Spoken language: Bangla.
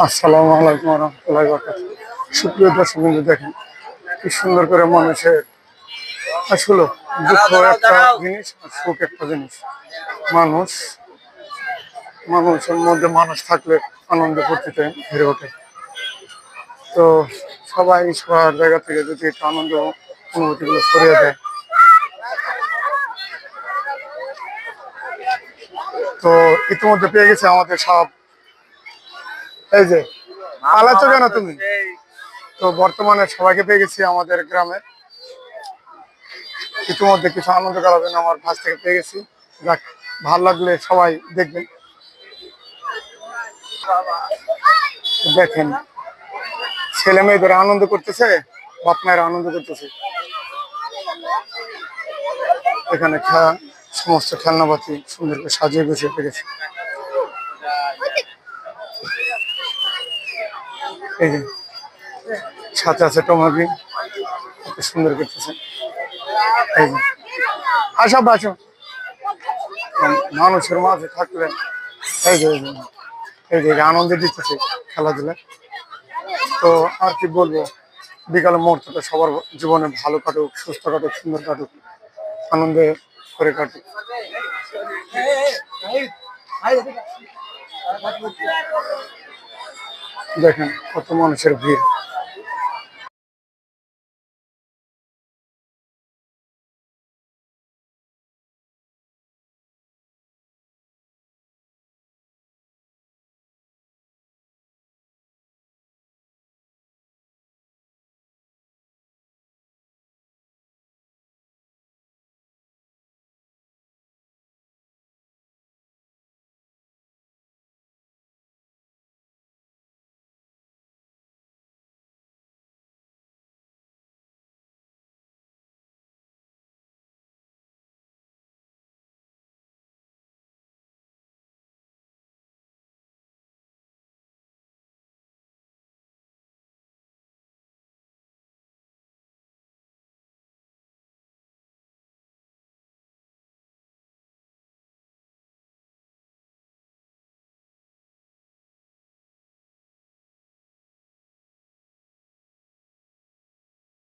আসসালামু আলাইকুম রহমতুল্লাহি ওয়া বারাকাতুহু। সুপ্রিয় দর্শক বিন্দু, দেখেন কি সুন্দর করে মানুষের আসলে দুঃখ একটা জিনিস আর সুখ একটা জিনিস। মানুষ মানুষের মধ্যে মানুষ থাকলে আনন্দ ফুর্তিতে ভরে ওঠে। তো সবাই সবার জায়গা থেকে যদি একটু আনন্দ অনুভূতিগুলো ছড়িয়ে দেয়, তো ইতিমধ্যে পেয়ে গেছে আমাদের সব। এই যে পালাচ্ছ কেন তুমি? তো বর্তমানে সবাইকে পেয়ে গেছি আমাদের গ্রামে। ইতিমধ্যে কিছু আনন্দ করার জন্য আমার কাছ থেকে পেয়ে গেছি। যাক, ভালো লাগলে সবাই দেখবেন। দেখেন ছেলে মেয়েদের আনন্দ করতেছে, বাপ মায়েরা আনন্দ করতেছে। এখানে সমস্ত খেলনাপাতি সুন্দর করে সাজিয়ে গুছিয়ে পেরেছে। এই যে সাথে আছে টমাবি, সুন্দর করতেছে। এই যে আসা বাঁচো, মানুষের মাঝে থাকলে এই যে আনন্দ দিতেছে খেলাধুলা। তো আর কি বলবো, বিকালের মুহূর্তটা সবার জীবনে ভালো কাটুক, সুস্থ কাটুক, সুন্দর কাটুক, আনন্দে করে কাটুক। দেখেন কত মানুষের ভিড়।